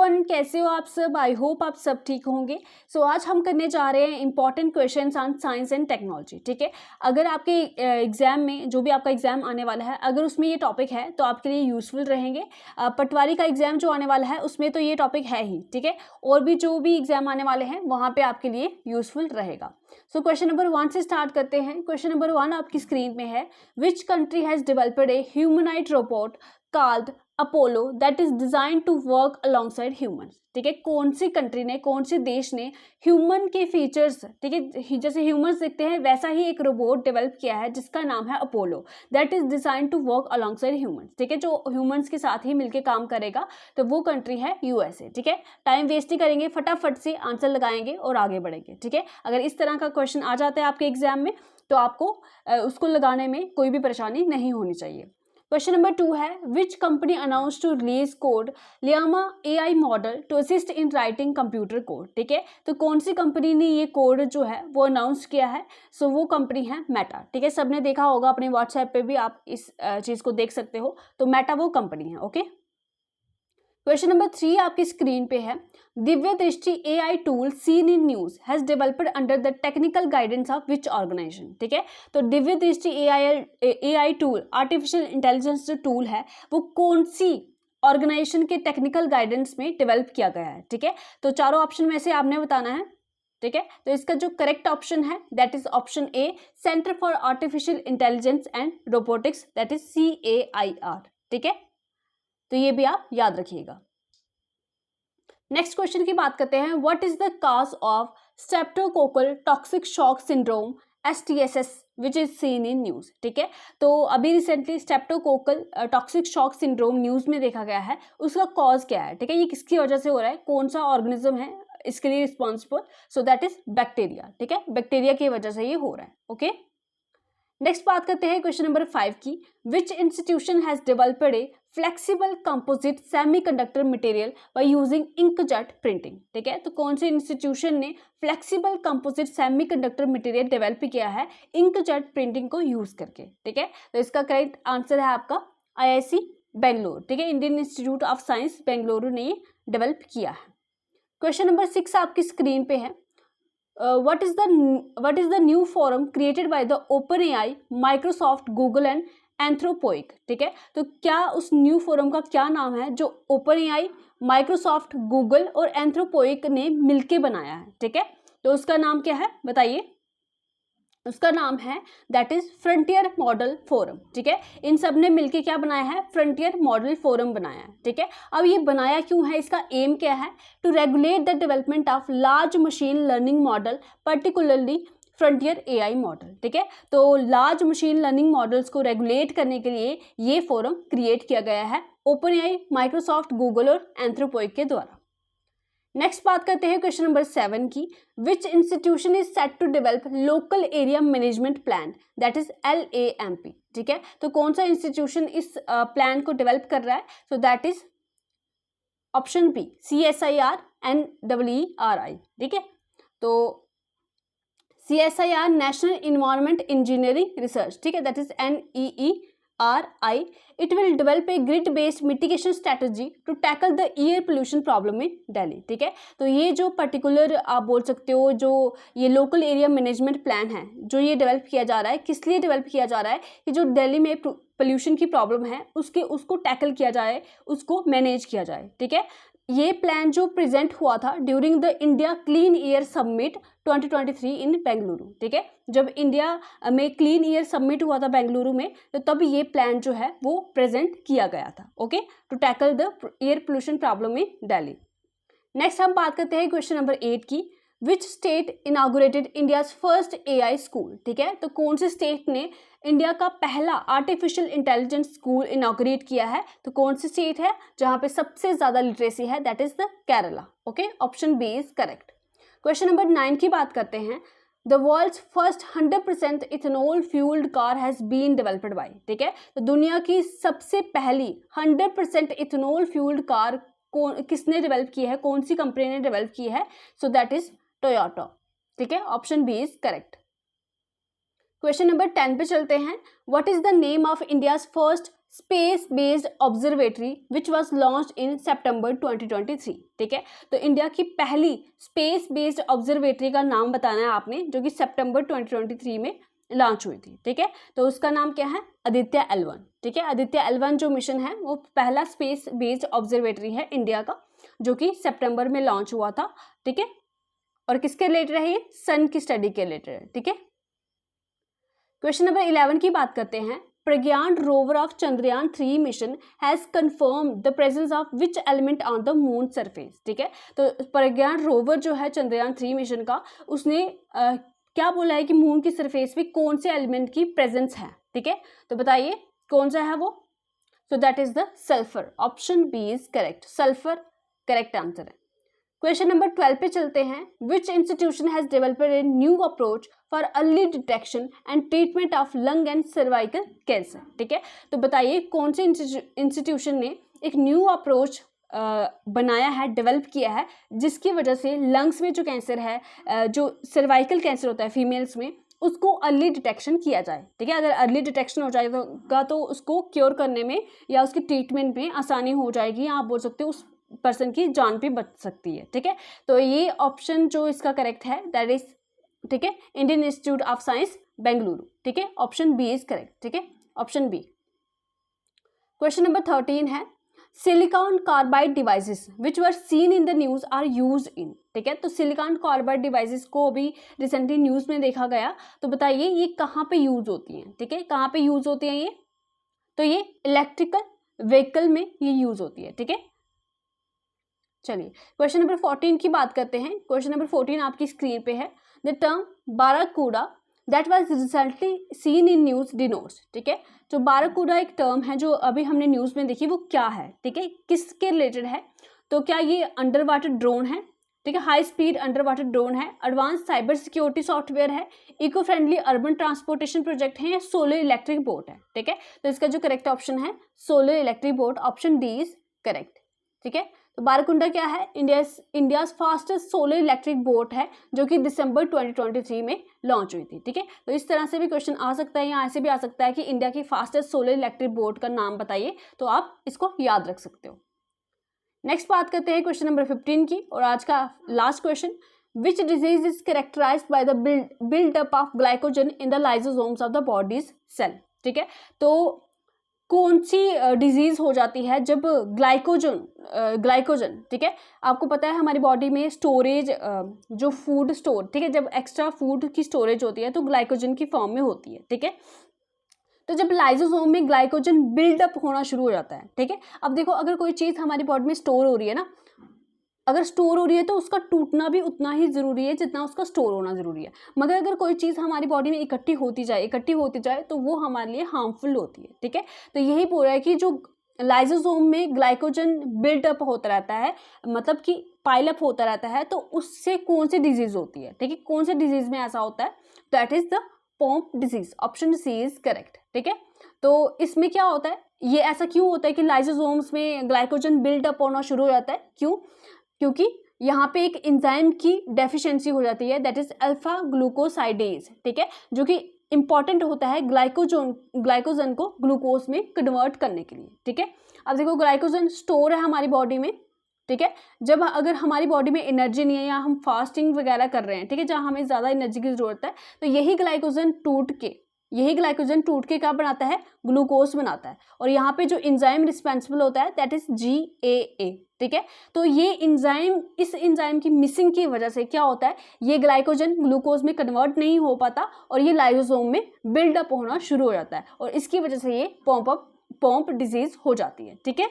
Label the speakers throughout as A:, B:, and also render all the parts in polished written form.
A: Everyone, कैसे हो आप सब? आई होप आप सब ठीक होंगे। सो आज हम करने जा रहे हैं important questions on science and technology. ठीक है, अगर आपके एग्जाम में, जो भी आपका एग्जाम आने वाला है, अगर उसमें ये टॉपिक है तो आपके लिए यूजफुल रहेंगे। पटवारी का एग्जाम जो आने वाला है उसमें तो ये टॉपिक है ही, ठीक है, और भी जो भी एग्जाम आने वाले हैं वहाँ पे आपके लिए यूजफुल रहेगा। सो क्वेश्चन नंबर 1 से स्टार्ट करते हैं। क्वेश्चन नंबर 1 आपकी स्क्रीन में है, which country has developed a humanoid robot called Apollo that is design to work alongside human. ठीक है, कौन सी कंट्री ने, कौन से देश ने ह्यूमन के फीचर्स, ठीक है, जैसे ह्यूमंस दिखते हैं वैसा ही एक रोबोट डेवलप किया है जिसका नाम है Apollo that is design to work alongside human. ठीक है, जो ह्यूमंस के साथ ही मिलकर काम करेगा, तो वो कंट्री है यूएसए। ठीक है, टाइम वेस्ट नहीं करेंगे, फटाफट से आंसर लगाएंगे और आगे बढ़ेंगे। ठीक है, अगर इस तरह का क्वेश्चन आ जाता है आपके एग्जाम में तो आपको उसको लगाने में कोई भी परेशानी नहीं होनी चाहिए। क्वेश्चन नंबर 2 है, which company announce to release Code Llama AI model to assist in writing computer code. ठीक है, तो कौन सी कंपनी ने ये कोड जो है वो अनाउंस किया है? सो वो कंपनी है मेटा। ठीक है, सबने देखा होगा, अपने व्हाट्सएप पे भी आप इस चीज को देख सकते हो, तो मेटा वो कंपनी है। ओके, क्वेश्चन नंबर 3 आपकी स्क्रीन पे है, Divya Drishti AI tool seen in news has developed under the technical guidance of which organisation. ठीक है, तो Divya Drishti AI tool, artificial intelligence जो टूल है, वो कौन सी ऑर्गेनाइजेशन के टेक्निकल गाइडेंस में डेवलप किया गया है? ठीक है, तो चारों ऑप्शन में से आपने बताना है। ठीक है, तो इसका जो करेक्ट ऑप्शन है that is option A, centre for artificial intelligence and robotics, that is CAIR। ठीक है, तो ये भी आप याद रखिएगा। नेक्स्ट क्वेश्चन की बात करते हैं, what is the cause of streptococcal toxic shock syndrome STSS which is seen in news. ठीक है, तो अभी recently streptococcal toxic shock syndrome news में देखा गया है, उसका कॉज क्या है? ठीक है, ये किसकी वजह से हो रहा है, कौन सा ऑर्गेनिज्म है इसके लिए responsible? So that is bacteria. ठीक है, बैक्टीरिया की वजह से ये हो रहा है। ओके, नेक्स्ट बात करते हैं क्वेश्चन नंबर 5 की, which institution has developed A flexible composite semiconductor material by using inkjet printing. ठीक है, तो कौन से इंस्टीट्यूशन ने flexible composite semiconductor material develop किया है इंकजेट प्रिंटिंग को यूज करके? ठीक है, तो इसका करेक्ट आंसर है आपका IIC बेंगलुरु। ठीक है, Indian institute of science Bengaluru ने ये डेवलप किया है। क्वेश्चन नंबर 6 आपकी स्क्रीन पे है, what is the new forum created by the OpenAI, Microsoft, Google and Anthropic। ठीक है, तो क्या उस न्यू फोरम का क्या नाम है जो OpenAI, Microsoft, Google और Anthropic ने मिलके बनाया है? ठीक है, तो उसका नाम क्या है बताइए? उसका नाम है that is frontier model forum. ठीक है, इन सब ने मिलके क्या बनाया है? फ्रंटियर मॉडल फोरम बनाया है। ठीक है, अब ये बनाया क्यों है, इसका एम क्या है? To regulate the development of large machine learning model, particularly frontier AI model. ठीक है, तो लार्ज मशीन लर्निंग मॉडल्स को रेगुलेट करने के लिए ये फोरम क्रिएट किया गया है OpenAI, माइक्रोसॉफ्ट, गूगल और एंथ्रोपोइक के द्वारा। नेक्स्ट बात करते हैं क्वेश्चन नंबर 7 की, which institution is set to develop local area management plan, that is LAMP। ठीक है, तो कौन सा इंस्टीट्यूशन इस प्लान को डेवलप कर रहा है? So that is option B, CSIR-NEERI। ठीक है, तो CSIR National Environment Engineering Research. ठीक है, that is NEERI। It will develop a grid-based mitigation strategy to tackle the air pollution problem in Delhi। ठीक है, तो ये जो पर्टिकुलर आप बोल सकते हो, जो ये लोकल एरिया मैनेजमेंट प्लान है जो ये डेवलप किया जा रहा है, किस लिए डेवलप किया जा रहा है? कि जो दिल्ली में पोल्यूशन की प्रॉब्लम है उसको टैकल किया जाए, उसको मैनेज किया जाए। ठीक है, ये प्लान जो प्रेजेंट हुआ था during the India clean air summit 2023 इन बेंगलुरु। ठीक है, जब इंडिया में क्लीन एयर समिट हुआ था बेंगलुरु में, तो तब ये प्लान जो है वो प्रेजेंट किया गया था। Okay, to tackle the air pollution problem in Delhi. Next हम बात करते हैं क्वेश्चन नंबर 8 की, which state inaugurated India's first AI school. ठीक है, तो कौन से स्टेट ने इंडिया का पहला आर्टिफिशियल इंटेलिजेंस स्कूल इनागुरेट किया है? तो कौन सी स्टेट है जहां पे सबसे ज्यादा लिटरेसी है? That is the Kerala. Okay, option B is correct. Question number 9 की बात करते हैं, the world's first 100% ethanol fuelled car has been developed by. ठीक है, तो दुनिया की सबसे पहली 100% इथेनॉल फ्यूल्ड कार किसने डेवलप की है, कौन सी कंपनी ने डेवलप की है? So that is Toyota. ठीक है, option B is correct. Question number 10 पे चलते हैं, what is the name of India's first space based observatory which was launch in September 2023। ठीक है, तो इंडिया की पहली स्पेस बेस्ड ऑब्जर्वेटरी का नाम बताना है आपने, जो कि सितंबर 2023 में लॉन्च हुई थी। ठीक है, तो उसका नाम क्या है? आदित्य L1। ठीक है, आदित्य L1 जो मिशन है वो पहला स्पेस बेस्ड ऑब्जर्वेटरी है इंडिया का, जो कि सितंबर में लॉन्च हुआ था। ठीक है, और किसके रिलेटेड है ये? सन की स्टडी के रिलेटेड है। ठीक है, क्वेश्चन नंबर 11 की बात करते हैं। Pragyan rover of Chandrayaan 3 mission has confirm the presence of which element on the moon surface. ठीक है, तो प्रज्ञान रोवर जो है चंद्रयान 3 मिशन का, उसने क्या बोला है कि मून की सरफेस पे कौन से एलिमेंट की प्रेजेंस है। ठीक है, तो बताइए कौन सा है वो? So that is the sulphur. Option B is correct, sulphur correct answer है। क्वेश्चन नंबर 12 पे चलते हैं। Which institution has developed a new approach for early detection and treatment of lung and cervical cancer. ठीक है, तो बताइए कौन से इंस्टीट्यूशन ने एक न्यू अप्रोच बनाया है, डेवलप किया है, जिसकी वजह से लंग्स में जो कैंसर है, जो सर्वाइकल कैंसर होता है फीमेल्स में, उसको अर्ली डिटेक्शन किया जाए। ठीक है, अगर अर्ली डिटेक्शन हो जाएगा तो उसको क्योर करने में या उसकी ट्रीटमेंट में आसानी हो जाएगी, या आप बोल सकते हो उस पर्सन की जान भी बच सकती है। ठीक है, तो ये ऑप्शन जो इसका करेक्ट है दैट इज, ठीक है, Indian institute of science Bengaluru. ठीक है, ऑप्शन बी इज करेक्ट। ठीक है, ऑप्शन बी। क्वेश्चन नंबर 13 है। Silicon carbide devices which were seen in the news are used in. ठीक है, तो सिलिकॉन कार्बाइड डिवाइसेस को अभी रिसेंटली न्यूज में देखा गया, तो बताइए ये कहाँ पे यूज होती हैं। ठीक है, कहाँ पे यूज होती हैं ये? तो ये इलेक्ट्रिकल व्हीकल में ये यूज होती है। ठीक है, चलिए क्वेश्चन नंबर 14 की बात करते हैं। क्वेश्चन नंबर 14 आपकी स्क्रीन पे है। The term barracuda that was recently seen in news denotes. ठीक है, जो बाराकूडा एक टर्म है जो अभी हमने न्यूज में देखी, वो क्या है? ठीक है, किसके रिलेटेड है? तो क्या ये अंडर वाटर ड्रोन है? ठीक है, high speed underwater drone है, एडवांस साइबर सिक्योरिटी सॉफ्टवेयर है, eco friendly urban transportation project है, या सोलर इलेक्ट्रिक बोट है। ठीक है, तो इसका जो करेक्ट ऑप्शन है solar electric boat, option D is correct. ठीक है, तो बाराकूडा क्या है? India fastest solar electric boat है, जो कि दिसंबर 2023 में लॉन्च हुई थी। ठीक है, तो इस तरह से भी क्वेश्चन आ सकता है, या ऐसे भी आ सकता है कि इंडिया की फास्टेस्ट सोलर इलेक्ट्रिक बोट का नाम बताइए, तो आप इसको याद रख सकते हो। नेक्स्ट बात करते हैं क्वेश्चन नंबर 15 की, और आज का last question. Which disease is characterised by the buildup of glycogen in the lysosomes of the body's cell. ठीक है, तो कौन सी डिजीज हो जाती है जब ग्लाइकोजन, ठीक है, आपको पता है हमारी बॉडी में स्टोरेज, जो फूड स्टोर, ठीक है, जब एक्स्ट्रा फूड की स्टोरेज होती है तो ग्लाइकोजन की फॉर्म में होती है। ठीक है, तो जब लाइसोसोम में ग्लाइकोजन बिल्डअप होना शुरू हो जाता है, ठीक है, अब देखो अगर कोई चीज़ हमारी बॉडी में स्टोर हो रही है ना, अगर स्टोर हो रही है तो उसका टूटना भी उतना ही ज़रूरी है जितना उसका स्टोर होना ज़रूरी है। मगर अगर कोई चीज़ हमारी बॉडी में इकट्ठी होती जाए तो वो हमारे लिए हार्मफुल होती है। ठीक है, तो यही बोल रहा है कि जो लाइसोसोम में ग्लाइकोजन बिल्डअप होता रहता है, मतलब कि पाइलअप होता रहता है, तो उससे कौन सी डिजीज़ होती है? ठीक है, कौन से डिजीज़ में ऐसा होता है? That is the Pompe disease, option C is correct. ठीक है, तो इसमें क्या होता है, ये ऐसा क्यों होता है कि लाइसोसोम्स में ग्लाइकोजन बिल्डअप होना शुरू हो जाता है? क्यों? क्योंकि यहाँ पे एक एंजाइम की डेफिशिएंसी हो जाती है, दैट इज अल्फा ग्लूकोसाइडेज। ठीक है, जो कि इंपॉर्टेंट होता है ग्लाइकोजन को ग्लूकोज में कन्वर्ट करने के लिए। ठीक है, अब देखो ग्लाइकोजन स्टोर है हमारी बॉडी में। ठीक है, जब अगर हमारी बॉडी में एनर्जी नहीं है या हम फास्टिंग वगैरह कर रहे हैं, ठीक है, जहाँ हमें ज़्यादा एनर्जी की ज़रूरत है, तो यही ग्लाइकोजन टूट के क्या बनाता है? ग्लूकोज बनाता है। और यहाँ पे जो एंजाइम रिस्पॉन्सिबल होता है दैट इज GAA। ठीक है, तो ये एंजाइम, इस एंजाइम की मिसिंग की वजह से क्या होता है, ये ग्लाइकोजन ग्लूकोज में कन्वर्ट नहीं हो पाता और ये लाइसोसोम में बिल्डअप होना शुरू हो जाता है, और इसकी वजह से ये पोम्प डिजीज हो जाती है। ठीक है,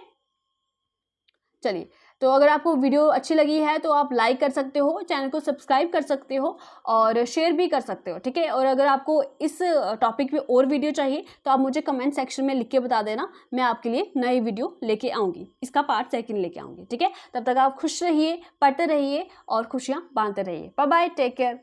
A: चलिए, तो अगर आपको वीडियो अच्छी लगी है तो आप लाइक कर सकते हो, चैनल को सब्सक्राइब कर सकते हो और शेयर भी कर सकते हो। ठीक है, और अगर आपको इस टॉपिक पे और वीडियो चाहिए तो आप मुझे कमेंट सेक्शन में लिख के बता देना, मैं आपके लिए नई वीडियो लेके आऊँगी, इसका पार्ट 2 लेके आऊँगी। ठीक है, तब तक आप खुश रहिए, पढ़ते रहिए और खुशियाँ बांटते रहिए। Bye bye, take care.